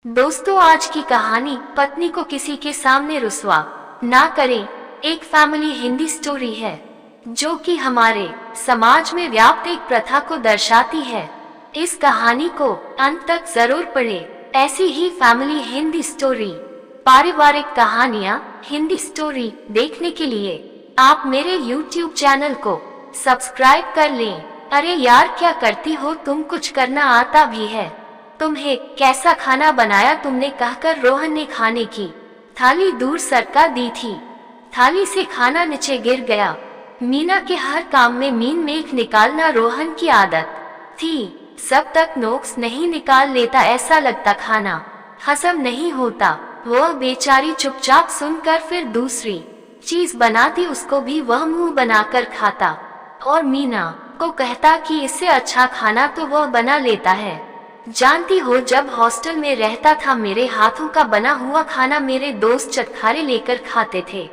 दोस्तों, आज की कहानी पत्नी को किसी के सामने रुसवा ना करें एक फैमिली हिंदी स्टोरी है जो कि हमारे समाज में व्याप्त एक प्रथा को दर्शाती है। इस कहानी को अंत तक जरूर पढ़ें। ऐसी ही फैमिली हिंदी स्टोरी, पारिवारिक कहानियाँ हिंदी स्टोरी देखने के लिए आप मेरे YouTube चैनल को सब्सक्राइब कर लें। अरे यार, क्या करती हो तुम? कुछ करना आता भी है तुम्हें? कैसा खाना बनाया तुमने? कहकर रोहन ने खाने की थाली दूर सरका दी थी। थाली से खाना नीचे गिर गया। मीना के हर काम में मीन मेख निकालना रोहन की आदत थी। सब तक नोक्स नहीं निकाल लेता, ऐसा लगता खाना हजम नहीं होता। वह बेचारी चुपचाप सुनकर फिर दूसरी चीज बनाती, उसको भी वह मुंह बनाकर खाता और मीना को कहता कि इससे अच्छा खाना तो वह बना लेता है। जानती हो, जब हॉस्टल में रहता था मेरे हाथों का बना हुआ खाना मेरे दोस्त चटखारे लेकर खाते थे।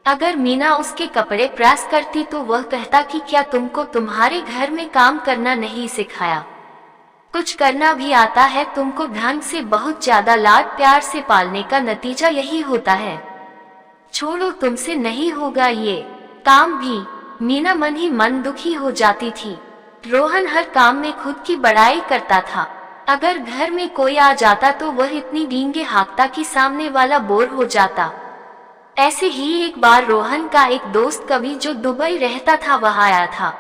अगर मीना उसके कपड़े प्रेस करती तो वह कहता कि क्या तुमको तुम्हारे घर में काम करना नहीं सिखाया? कुछ करना भी आता है तुमको? ढंग से बहुत ज्यादा लाड प्यार से पालने का नतीजा यही होता है। छोड़ो, तुमसे नहीं होगा ये काम भी। मीना मन ही मन दुखी हो जाती थी। रोहन हर काम में खुद की बड़ाई करता था। अगर घर में कोई आ जाता तो वह इतनी डींगे हाँकता कि सामने वाला बोर हो जाता। ऐसे ही एक बार रोहन का एक दोस्त कवि, जो दुबई रहता था, वह आया था।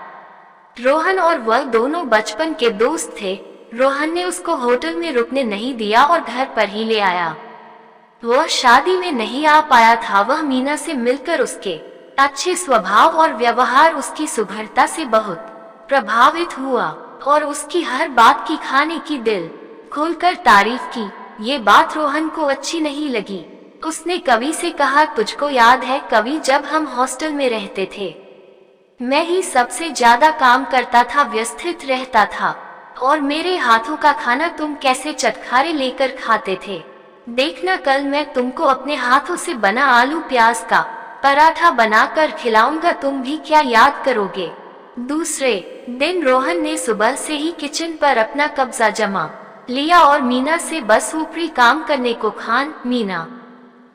रोहन और वह दोनों बचपन के दोस्त थे। रोहन ने उसको होटल में रुकने नहीं दिया और घर पर ही ले आया। वह शादी में नहीं आ पाया था। वह मीना से मिलकर उसके अच्छे स्वभाव और व्यवहार, उसकी सुघड़ता से बहुत प्रभावित हुआ और उसकी हर बात की, खाने की दिल खोलकर तारीफ की। ये बात रोहन को अच्छी नहीं लगी। उसने कवि से कहा, तुझको याद है कवि, जब हम हॉस्टल में रहते थे मैं ही सबसे ज्यादा काम करता था, व्यवस्थित रहता था, और मेरे हाथों का खाना तुम कैसे चटखारे लेकर खाते थे। देखना, कल मैं तुमको अपने हाथों से बना आलू प्याज का पराठा बनाकर खिलाऊंगा, तुम भी क्या याद करोगे? दूसरे दिन रोहन ने सुबह से ही किचन पर अपना कब्जा जमा लिया और मीना से बस ऊपरी काम करने को खान। मीना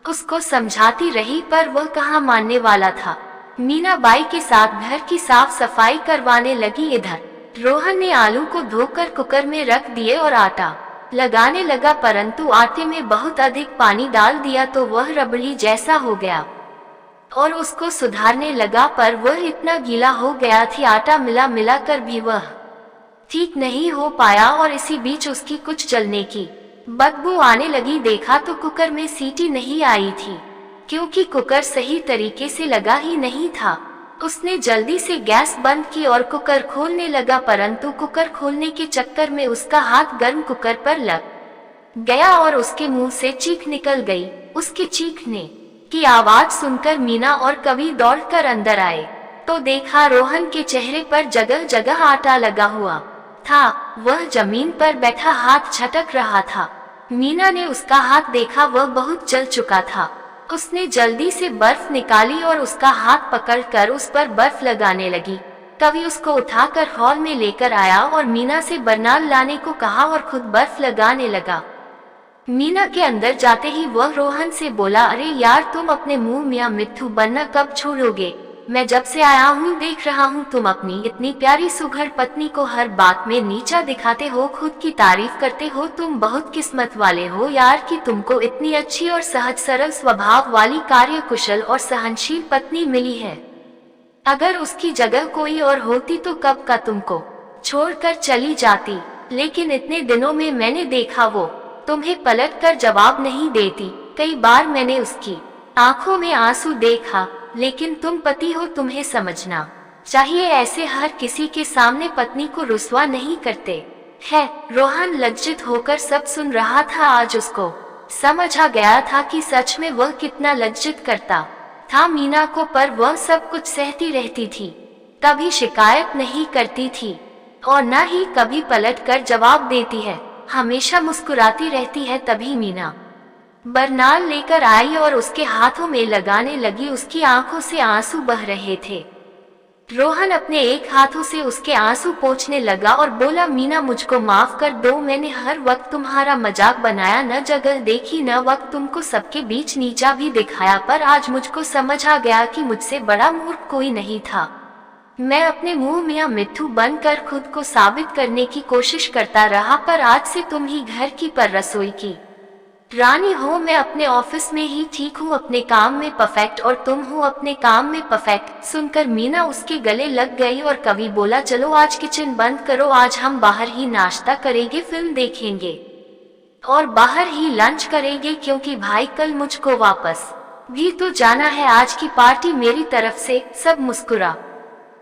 उसको समझाती रही पर वह कहाँ मानने वाला था। मीना बाई के साथ घर की साफ सफाई करवाने लगी। इधर रोहन ने आलू को धोकर कुकर में रख दिए और आटा लगाने लगा, परंतु आटे में बहुत अधिक पानी डाल दिया तो वह रबड़ी जैसा हो गया और उसको सुधारने लगा, पर वह इतना गीला हो गया थी, आटा मिला मिला कर भी वह ठीक नहीं हो पाया और इसी बीच उसकी कुछ जलने की बदबू आने लगी। देखा तो कुकर में सीटी नहीं आई थी, क्योंकि कुकर सही तरीके से लगा ही नहीं था। उसने जल्दी से गैस बंद की और कुकर खोलने लगा, परंतु कुकर खोलने के चक्कर में उसका हाथ गर्म कुकर पर लग गया और उसके मुंह से चीख निकल गई। उसके चीखने की आवाज सुनकर मीना और कवि दौड़कर अंदर आए तो देखा रोहन के चेहरे पर जगह जगह आटा लगा हुआ था। वह जमीन पर बैठा हाथ झटक रहा था। मीना ने उसका हाथ देखा, वह बहुत जल चुका था। उसने जल्दी से बर्फ निकाली और उसका हाथ पकड़कर उस पर बर्फ लगाने लगी। कवि उसको उठाकर हॉल में लेकर आया और मीना से बर्नाल लाने को कहा और खुद बर्फ लगाने लगा। मीना के अंदर जाते ही वह रोहन से बोला, अरे यार, तुम अपने मुंह मियां मिट्ठू बनना कब छोड़ोगे? मैं जब से आया हूँ देख रहा हूँ तुम अपनी इतनी प्यारी सुघड़ पत्नी को हर बात में नीचा दिखाते हो, खुद की तारीफ करते हो। तुम बहुत किस्मत वाले हो यार कि तुमको इतनी अच्छी और सहज सरल स्वभाव वाली, कार्यकुशल और सहनशील पत्नी मिली है। अगर उसकी जगह कोई और होती तो कब का तुमको छोड़कर चली जाती, लेकिन इतने दिनों में मैंने देखा वो तुम्हें पलट कर जवाब नहीं देती। कई बार मैंने उसकी आंखों में आंसू देखा, लेकिन तुम पति हो, तुम्हें समझना चाहिए। ऐसे हर किसी के सामने पत्नी को रुसवा नहीं करते है। रोहन लज्जित होकर सब सुन रहा था। आज उसको समझ आ गया था कि सच में वह कितना लज्जित करता था मीना को, पर वह सब कुछ सहती रहती थी, कभी शिकायत नहीं करती थी और न ही कभी पलट कर जवाब देती है। हमेशा मुस्कुराती रहती है। तभी मीना बरनाल लेकर आई और उसके हाथों में लगाने लगी। उसकी आंखों से आंसू बह रहे थे। रोहन अपने एक हाथों से उसके आंसू पोंछने लगा और बोला, मीना मुझको माफ कर दो, मैंने हर वक्त तुम्हारा मजाक बनाया, न जगह देखी न वक्त, तुमको सबके बीच नीचा भी दिखाया, पर आज मुझको समझ आ गया कि मुझसे बड़ा मूर्ख कोई नहीं था। मैं अपने मुंह मियां मिट्ठू बनकर खुद को साबित करने की कोशिश करता रहा, पर आज से तुम ही घर की पर रसोई की रानी हो। मैं अपने ऑफिस में ही ठीक हूँ, अपने काम में परफेक्ट, और तुम हो अपने काम में परफेक्ट। सुनकर मीना उसके गले लग गई और कवि बोला, चलो आज किचन बंद करो, आज हम बाहर ही नाश्ता करेंगे, फिल्म देखेंगे और बाहर ही लंच करेंगे, क्योंकि भाई कल मुझको वापस भी तो जाना है। आज की पार्टी मेरी तरफ से। सब मुस्कुरा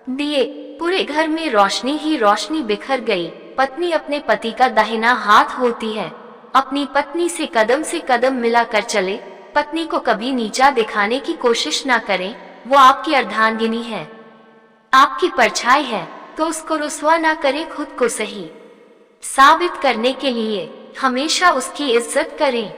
दिए। पूरे घर में रोशनी ही रोशनी बिखर गई। पत्नी अपने पति का दाहिना हाथ होती है। अपनी पत्नी से कदम मिलाकर चले, पत्नी को कभी नीचा दिखाने की कोशिश ना करें। वो आपकी अर्धांगिनी है, आपकी परछाई है, तो उसको रुस्वा ना करें। खुद को सही साबित करने के लिए हमेशा उसकी इज्जत करें।